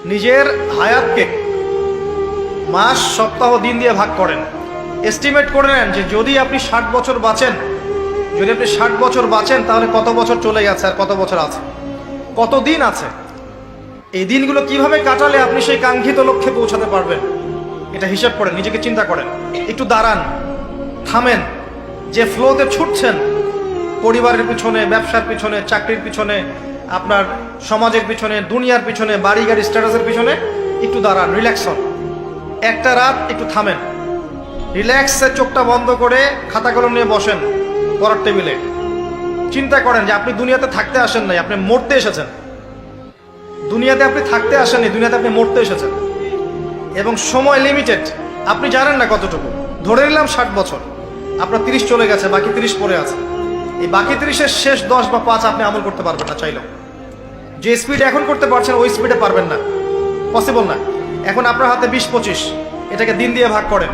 নিজের হায়াতকে মাস, সপ্তাহ, দিন দিয়ে ভাগ করেন। এস্টিমেট করে নেন যে যদি আপনি 60 বছর বাঁচেন, তাহলে কত বছর চলে গেছে আর কত বছর আছে, কত দিন আছে। এই দিনগুলো কিভাবে কাটালে আপনি সেই কাঙ্ক্ষিত লক্ষ্যে পৌঁছাতে পারবেন, এটা হিসাব করেন, নিজেকে চিন্তা করেন। একটু দাঁড়ান, থামেন। যে ফ্লোতে ছুটছেন, পরিবারের পিছনে, ব্যবসার পিছনে, চাকরির পিছনে, আপনার সমাজের পিছনে, দুনিয়ার পিছনে, বাড়ি গাড়ি স্ট্যাটাসের পিছনে, একটু দাঁড়ান, রিল্যাক্স হন। একটা রাত একটু থামেন, রিল্যাক্সে চোখটা বন্ধ করে খাতা কলম নিয়ে বসেন পড়ার টেবিলে। চিন্তা করেন যে আপনি দুনিয়াতে থাকতে আসেন নাই, আপনি মরতে এসেছেন। দুনিয়াতে আপনি থাকতে আসেননি, দুনিয়াতে আপনি মরতে এসেছেন। এবং সময় লিমিটেড, আপনি জানেন না কতটুকু। ধরে নিলাম 60 বছর, আপনার 30 চলে গেছে, বাকি 30 পড়ে আছে। এই বাকি 30-এর শেষ 10 বা 5 আপনি আমল করতে পারবেন না চাইলেও। যে স্পিড এখন করতে পারছেন ওই স্পিডে পারবেন না, পসিবল না। এখন আপনার হাতে 20-25, এটাকে দিন দিয়ে ভাগ করেন।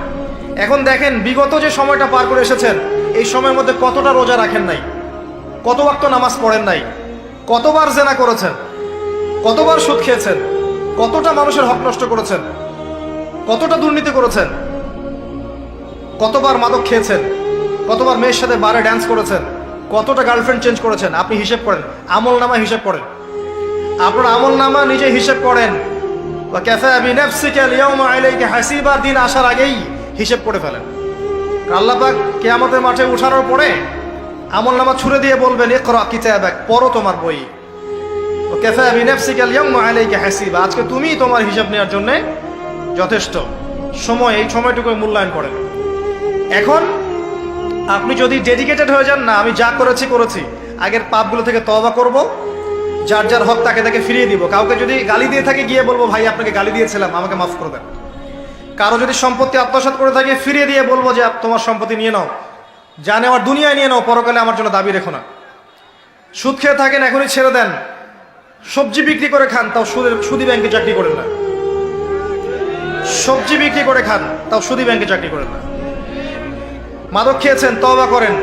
এখন দেখেন বিগত যে সময়টা পার করে এসেছেন, এই সময়ের মধ্যে কতটা রোজা রাখেন নাই, কত ওয়াক্ত নামাজ পড়েন নাই, কতবার জেনা করেছেন, কতবার সুদ খেয়েছেন, কতটা মানুষের হক নষ্ট করেছেন, কতটা দুর্নীতি করেছেন, কতবার মাদক খেয়েছেন, কতবার মেয়ের সাথে বারে ড্যান্স করেছেন, কতটা গার্লফ্রেন্ড চেঞ্জ করেছেন। আপনি হিসেব করেন, আমল নামা হিসেব করেন। আপনার আমল নামা নিজে হিসেব করেন। দিন আসার আগেই হিসেব করে ফেলেন। আল্লাহ পাক কিয়ামতের মাঠে উঠানোর পরে আমল নামা ছুড়ে দিয়ে বলবেন, ইকরা কিতাবাক, পড়ো তোমার বই। আজকে তুমি তোমার হিসাব নেওয়ার জন্য যথেষ্ট। সময়, এই সময়টুকু মূল্যায়ন করেন। এখন আপনি যদি ডেডিকেটেড হয়ে যান, না আমি যা করেছি, আগের পাপগুলো থেকে তওবা করব, যার যার হক তাকে ফিরিয়ে দিব। কাউকে যদি গালি দিয়ে থাকে, গিয়ে বলবো ভাই আপনাকে গালি দিয়েছিলাম, আমাকে মাফ করে দেন। কারো যদি সম্পত্তি আত্মসাৎ করে থাকে, ফিরিয়ে দিয়ে বলবো যে তোমার সম্পত্তি নিয়ে নাও, যা নেওয়ার দুনিয়ায় নিয়ে নাও, পরকালে আমার জন্য দাবি রেখো না। সুদ খেয়ে থাকেন, এখনই ছেড়ে দেন। সবজি বিক্রি করে খান, তাও সুদি ব্যাংকে চাকরি করেন না। সবজি বিক্রি করে খান, তাও সুদি ব্যাংকে চাকরি করেন না। মাদক খেয়েছেন, তওবা করেন।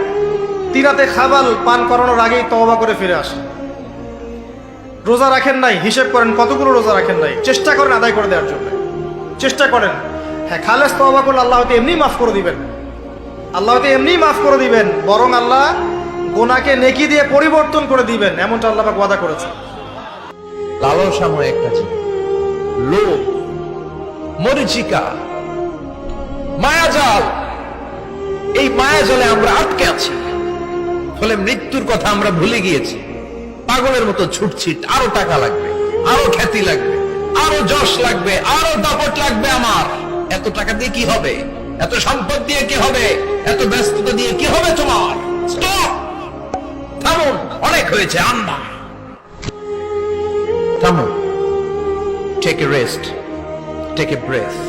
তিরাতে খাবাল পান করানোর আগেই তওবা করে ফিরে আসেন। রোজা রাখেন নাই, হিসেব করেন কতগুলো রোজা রাখেন নাই, চেষ্টা করেন আদায় করে দেওয়ার জন্য, চেষ্টা করেন। হ্যাঁ, খালেস তওবা করলে আল্লাহ হয়তো এমনি মাফ করে দিবেন, বরং আল্লাহ গুনাহকে নেকি দিয়ে পরিবর্তন করে দিবেন, এমনটা আল্লাহ পাক ওয়াদা করেছে। লালসাময় একটা জীবন, লোভ, মরিচিকা, মায়াজাল। এই মায়াজালে আমরা আটকে আছি, ফলে মৃত্যুর কথা আমরা ভুলে গিয়েছি। পাগলের মতো ছুটছি, আরো টাকা লাগবে, আরো খ্যাতি লাগবে, আরো যশ লাগবে, আরো দাপট লাগবে। আমার এত টাকা দিয়ে কি হবে, এত সম্পদ দিয়ে কি হবে, এত ব্যস্ততা দিয়ে কি হবে তোমার? স্টপ, থামুন, অনেক হয়েছে, আন্না থামুন। Take a rest, take a breath,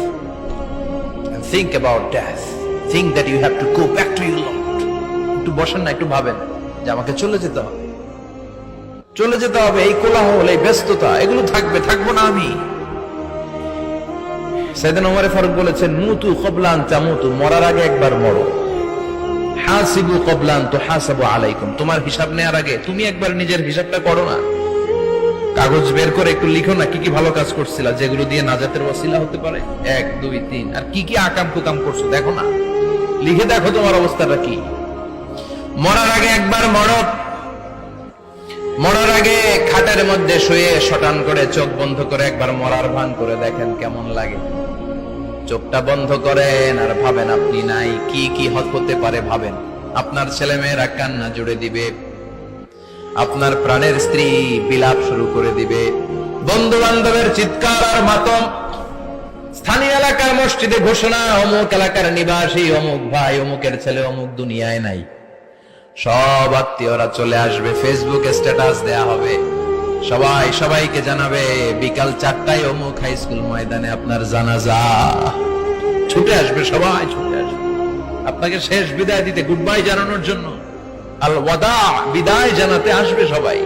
and think about death. Think that you have to go back to your Lord. একটু বসেন না, একটু ভাবেন যে আমাকে চলে যেতে হবে। এই কোলাহল, এই ব্যস্ততা, এগুলো থাকবো না আমি। সাইয়েদনা ওমর ফারুক বলেছেন, মুতু ক্বাবলা আন তামুতু, মরার আগে একবার মরো। হাসিবু ক্বাবলা আন তুহাসাবু আলাইকুম, তোমার হিসাব নেওয়ার আগে তুমি একবার নিজের হিসাবটা করো না। কাগজ বের করে একটু লিখো না কি কি ভালো কাজ করছিলা, যেগুলো দিয়ে নাজাতের ওয়াসিলা হতে পারে। 1, 2, 3, আর কি কি আকাম কুকাম করছো দেখো না, লিখে দেখো তোমার অবস্থাটা কি। মরার আগে একবার মরো। মরার আগে খাটের মধ্যে শুয়ে শটান করে চোখ বন্ধ করে একবার মরার ভান করে দেখেন কেমন লাগে। চোখটা বন্ধ করেন আর ভাবেন আপনি নাই, কি কি হতে পারে ভাবেন। আপনার ছেলে মেয়েরা কান্না জুড়ে দিবে, আপনার প্রাণের স্ত্রী বিলাপ শুরু করে দিবে, বন্ধু বান্ধবের চিৎকার আর মাতম, স্থানীয় এলাকার মসজিদে ঘোষণা, অমুক এলাকার নিবাসী অমুক ভাই, অমুকের ছেলে অমুক দুনিয়ায় নাই। সব আত্মীয়রা চলে আসবে, ফেসবুকে স্ট্যাটাস দেয়া হবে, সবাই সবাইকে জানাবে বিকাল 4টায় অমুক হাই স্কুল ময়দানে আপনার জানাজা। ছুটে আসবে, সবাই ছুটে আসবে আপনাকে শেষ বিদায় দিতে, গুড বাই জানানোর জন্য, আল ওয়াদা, বিদায় জানাতে আসবে সবাই।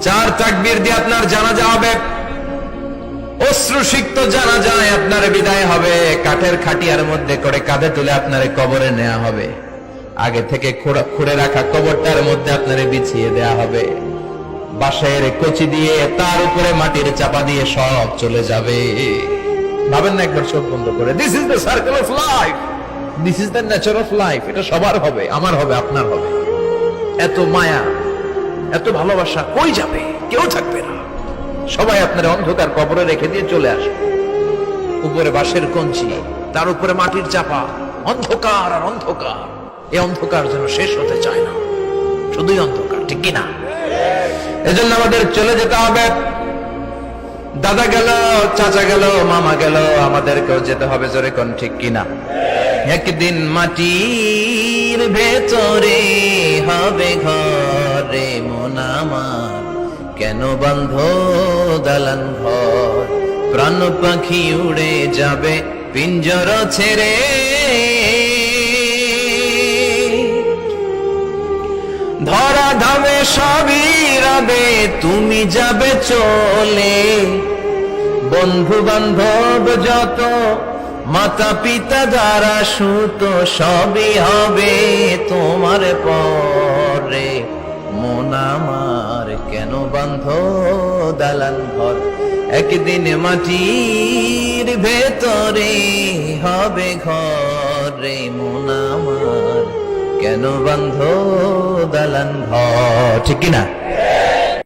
4 তাকবীর দিয়ে আপনার জানাজা হবে, অশ্রুসিক্ত জানাজায় আপনার বিদায় হবে। কাঠের খাটিয়ার মধ্যে করে কাঁধে তুলে আপনার কবরে নেওয়া হবে, আগে থেকে খুঁড়ে রাখা কবরটার মধ্যে আপনারে বিছিয়ে দেয়া হবে। বাঁশের কচি দিয়ে তার উপরে মাটির চাপা দিয়ে সব চলে যাবে। ভাবেন না একবার চোখ বন্ধ করে, this is the circle of life, this is the nature of life. এটা সবার হবে, আমার হবে, আপনার হবে। এত মায়া, এত ভালোবাসা কই যাবে? কেউ থাকবে না। সবাই আপনার অন্ধকার কবরে রেখে দিয়ে চলে আসে। উপরে বাঁশের কঞ্চি, তার উপরে মাটির চাপা, অন্ধকার আর অন্ধকার। এই অন্ধকার যেন শেষ হতে চায় না, শুধুই অন্ধকার, ঠিক কিনা? এজন্য আমাদের চলে যেতে হবে। দাদা গেল, চাচা গেল, মামা গেল, আমাদেরকেও যেতে হবে। জোরে কোন ঠিক কিনা? একদিন মাটির ভেতরে হবে ঘরে মন আমার, কেন বন্ধ দালান ঘর? প্রাণ পাখি উড়ে যাবে পিঞ্জর ছেড়ে, ধরা ধামে সবই রবে, তুমি যাবে চলে। বন্ধু বান্ধব যত, মাতা পিতা যারা সুত, সবই হবে তোমার পরে। মন আমার কেন বান্ধ দালান ঘর? একদিন মাটির ভেতরে হবে ঘরে মন আমার, কেন বান্ধ দালান ঘর? ঠিক কিনা?